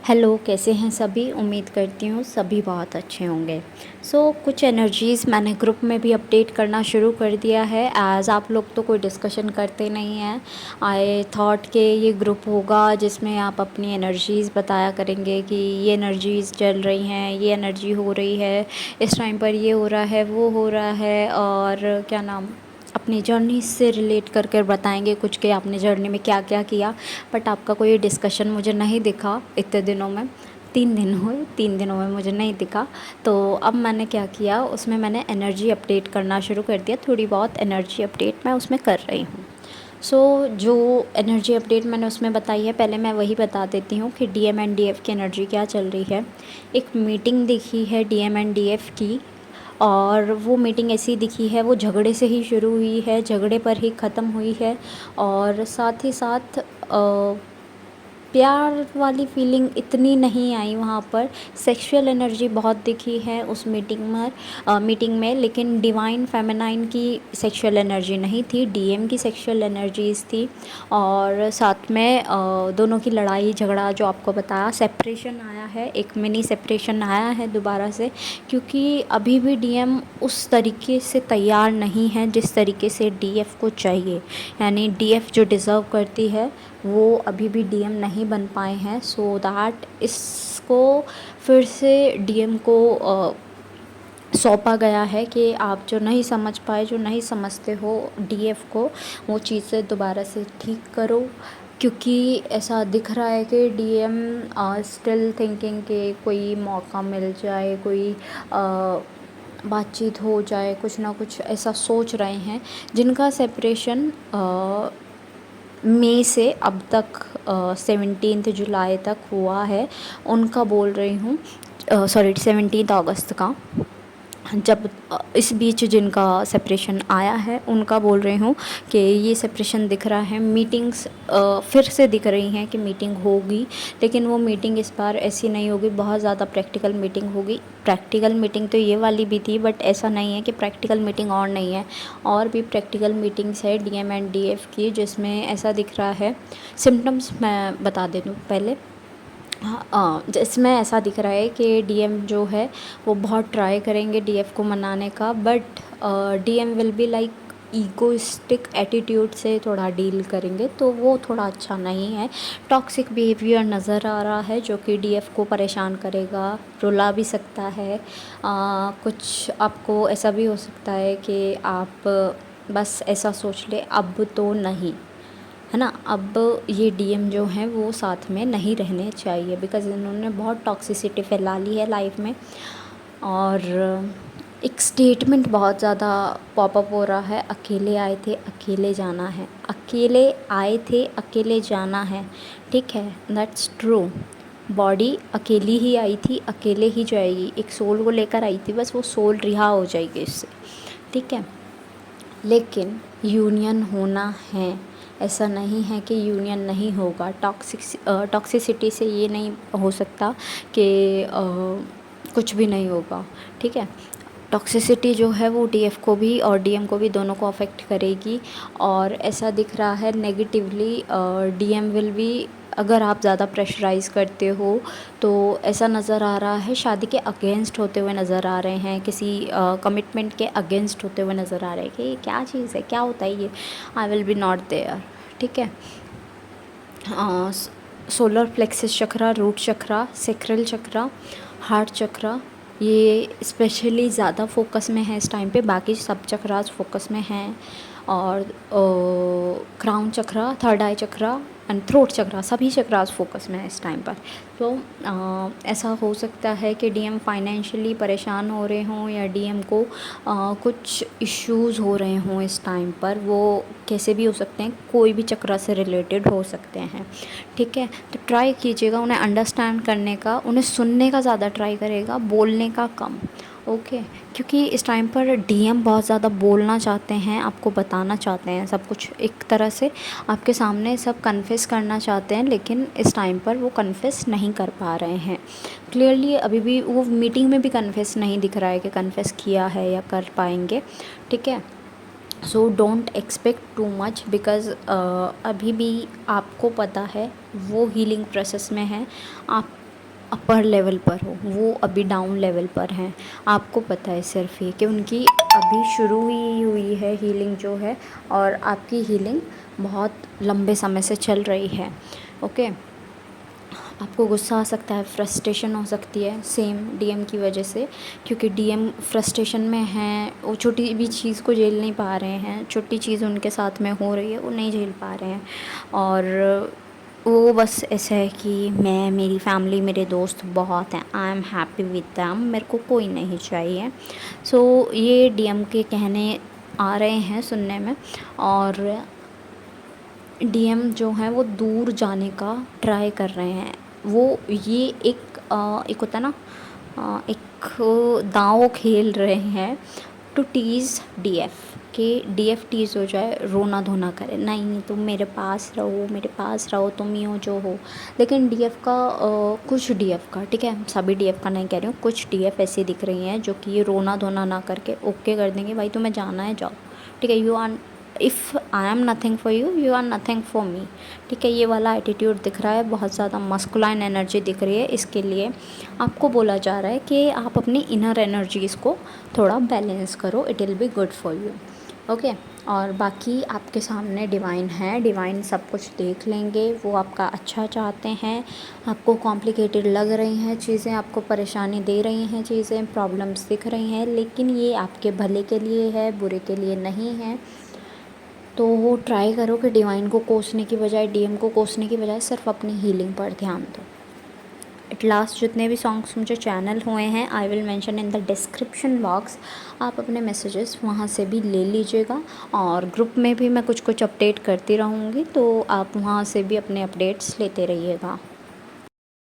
Hello, कैसे हैं सभी? उम्मीद करती हूँ सभी बहुत अच्छे होंगे। कुछ एनर्जीज़ मैंने ग्रुप में भी अपडेट करना शुरू कर दिया है, एज़ आप लोग तो कोई डिस्कशन करते नहीं हैं। आई थॉट कि ये ग्रुप होगा जिसमें आप अपनी एनर्जीज़ बताया करेंगे कि ये एनर्जीज़ चल रही हैं, ये एनर्जी हो रही है, इस टाइम पर ये हो रहा है, वो हो रहा है, और क्या नाम, अपनी जर्नी से रिलेट कर कर बताएंगे कुछ कि आपने जर्नी में क्या क्या किया। बट आपका कोई डिस्कशन मुझे नहीं दिखा इतने दिनों में। 3 दिन हुए, 3 दिनों में मुझे नहीं दिखा। तो अब मैंने क्या किया, उसमें मैंने एनर्जी अपडेट करना शुरू कर दिया। थोड़ी बहुत एनर्जी अपडेट मैं उसमें कर रही हूँ। जो एनर्जी अपडेट मैंने उसमें बताई है, पहले मैं वही बता देती हूँ कि डीएम एंड डीएफ की एनर्जी क्या चल रही है। एक मीटिंग दिखी है डीएम एंड डीएफ की, और वो मीटिंग ऐसी दिखी है, वो झगड़े से ही शुरू हुई है, झगड़े पर ही ख़त्म हुई है। और साथ ही साथ प्यार वाली फीलिंग इतनी नहीं आई वहाँ पर। सेक्सुअल एनर्जी बहुत दिखी है उस मीटिंग में, लेकिन डिवाइन फेमिनाइन की सेक्सुअल एनर्जी नहीं थी, डीएम की सेक्सुअल एनर्जीज़ थी। और साथ में दोनों की लड़ाई झगड़ा, जो आपको बताया, सेपरेशन आया है, एक मिनी सेपरेशन आया है दोबारा से, क्योंकि अभी भी डीएम उस तरीके से तैयार नहीं है जिस तरीके से डीएफ को चाहिए। यानी डीएफ जो डिज़र्व करती है वो अभी भी डीएम नहीं बन पाए हैं। सो दैट इसको फिर से डीएम को सौंपा गया है कि आप जो नहीं समझ पाए, जो नहीं समझते हो डीएफ को, वो चीज़ें दोबारा से ठीक करो। क्योंकि ऐसा दिख रहा है कि डीएम स्टिल थिंकिंग कि कोई मौका मिल जाए, कोई बातचीत हो जाए, कुछ ना कुछ ऐसा सोच रहे हैं। जिनका सेपरेशन मई से अब तक 17 जुलाई तक हुआ है, उनका बोल रही हूँ, सॉरी 17 अगस्त का, जब इस बीच जिनका सेपरेशन आया है उनका बोल रही हूँ कि ये सेपरेशन दिख रहा है। मीटिंग्स फिर से दिख रही हैं कि मीटिंग होगी, लेकिन वो मीटिंग इस बार ऐसी नहीं होगी, बहुत ज़्यादा प्रैक्टिकल मीटिंग होगी। प्रैक्टिकल मीटिंग तो ये वाली भी थी, बट ऐसा नहीं है कि प्रैक्टिकल मीटिंग और नहीं है, और भी प्रैक्टिकल मीटिंग्स है डीएम एंड डीएफ की, जिसमें ऐसा दिख रहा है। सिम्टम्स मैं बता दे दूँ पहले। हाँ, जिसमें ऐसा दिख रहा है कि डीएम जो है वो बहुत ट्राई करेंगे डीएफ को मनाने का, but DM will be like egoistic attitude से थोड़ा डील करेंगे, तो वो थोड़ा अच्छा नहीं है। टॉक्सिक बिहेवियर नज़र आ रहा है जो कि डीएफ को परेशान करेगा, रुला भी सकता है। कुछ आपको ऐसा भी हो सकता है कि आप बस ऐसा सोच ले अब तो नहीं, है ना, अब ये डीएम जो हैं वो साथ में नहीं रहने चाहिए, बिकॉज़ इन्होंने बहुत टॉक्सिसिटी फैला ली है लाइफ में। और एक स्टेटमेंट बहुत ज़्यादा पॉपअप हो रहा है, अकेले आए थे अकेले जाना है, अकेले आए थे अकेले जाना है। ठीक है, दैट्स ट्रू। बॉडी अकेली ही आई थी, अकेले ही जाएगी, एक सोल को लेकर आई थी, बस वो सोल रिहा हो जाएगी इससे। ठीक है, लेकिन यूनियन होना है, ऐसा नहीं है कि यूनियन नहीं होगा। टॉक्सिसिटी से ये नहीं हो सकता कि कुछ भी नहीं होगा। ठीक है, टॉक्सिसिटी जो है वो डीएफ को भी और डीएम को भी, दोनों को अफेक्ट करेगी। और ऐसा दिख रहा है नेगेटिवली डीएम विल भी, अगर आप ज़्यादा प्रेशराइज़ करते हो तो ऐसा नज़र आ रहा है शादी के अगेंस्ट होते हुए नज़र आ रहे हैं, किसी कमिटमेंट के अगेंस्ट होते हुए नज़र आ रहे हैं कि ये क्या चीज़ है, क्या होता है ये, I will be not there. ठीक है, solar plexus chakra, root chakra, sacral chakra, heart chakra, ये स्पेशली ज़्यादा फोकस में है इस टाइम पे, बाकी सब चक्रास फोकस में हैं। और crown chakra, third eye chakra and throat chakra, सभी चक्रास फोकस में है इस टाइम पर। तो ऐसा हो सकता है कि डीएम फाइनेंशियली परेशान हो रहे हों, या डीएम को कुछ इश्यूज़ हो रहे हों इस टाइम पर। वो कैसे भी हो सकते हैं, कोई भी चक्रा से रिलेटेड हो सकते हैं। ठीक है, तो ट्राई कीजिएगा उन्हें अंडरस्टैंड करने का, उन्हें सुनने का ज़्यादा ट्राई करेगा, बोलने का कम। ओके, क्योंकि इस टाइम पर डीएम बहुत ज़्यादा बोलना चाहते हैं, आपको बताना चाहते हैं सब कुछ, एक तरह से आपके सामने सब कन्फेस करना चाहते हैं, लेकिन इस टाइम पर वो कन्फेस नहीं कर पा रहे हैं क्लियरली। अभी भी वो मीटिंग में भी कन्फेस नहीं दिख रहा है कि कन्फेस किया है या कर पाएंगे। ठीक है, so don't expect too much, because अभी भी आपको पता है वो हीलिंग प्रोसेस में है। आप अपर लेवल पर हो, वो अभी डाउन लेवल पर हैं। आपको पता है सिर्फ ये कि उनकी अभी शुरू ही हुई है हीलिंग जो है, और आपकी हीलिंग बहुत लंबे समय से चल रही है। ओके, आपको गुस्सा आ सकता है, फ्रस्ट्रेशन हो सकती है सेम डीएम की वजह से, क्योंकि डीएम फ्रस्ट्रेशन में हैं, वो छोटी भी चीज़ को झेल नहीं पा रहे हैं, छोटी चीज़ उनके साथ में हो रही है वो नहीं झेल पा रहे हैं, और वो बस ऐसा है कि मैं, मेरी फैमिली, मेरे दोस्त बहुत हैं, I am happy with them, मेरे को कोई नहीं चाहिए। सो ये डीएम के कहने आ रहे हैं सुनने में, और डीएम जो हैं वो दूर जाने का ट्राई कर रहे हैं। वो ये एक होता है ना, एक दांव खेल रहे हैं टू टीज़ डीएफ, कि डीएफ टीज़ हो जाए, रोना धोना करे, नहीं तुम मेरे पास रहो, मेरे पास रहो, तुम ही हो जो हो। लेकिन डीएफ का कुछ डीएफ का, ठीक है, सभी डीएफ का नहीं कह रही हूँ, कुछ डीएफ ऐसी दिख रही हैं जो कि ये रोना धोना ना करके ओके कर देंगे, भाई तुम्हें जाना है जाओ, ठीक है, you are, if I am nothing for you, you are nothing for me, ठीक है, ये वाला एटीट्यूड दिख रहा है, बहुत ज़्यादा मस्कुलाइन एनर्जी दिख रही है। इसके लिए आपको बोला जा रहा है कि आप अपनी इनर एनर्जीज़ को थोड़ा बैलेंस करो, it will be good for you. Okay, और बाकी आपके सामने डिवाइन है, डिवाइन सब कुछ देख लेंगे, वो आपका अच्छा चाहते हैं। आपको कॉम्प्लिकेटेड लग रही हैं चीज़ें, आपको परेशानी दे रही हैं चीज़ें, प्रॉब्लम्स दिख रही हैं, लेकिन ये आपके भले के लिए है, बुरे के लिए नहीं है। तो वो ट्राई करो कि डिवाइन को कोसने की बजाय, डीएम को कोसने की बजाय सिर्फ अपनी हीलिंग पर ध्यान दो। एट लास्ट जितने भी सॉन्ग्स मुझे चैनल हुए हैं, I will mention in the description box, आप अपने मैसेजेस वहाँ से भी ले लीजिएगा, और ग्रुप में भी मैं कुछ कुछ अपडेट करती रहूँगी, तो आप वहाँ से भी अपने अपडेट्स लेते रहिएगा।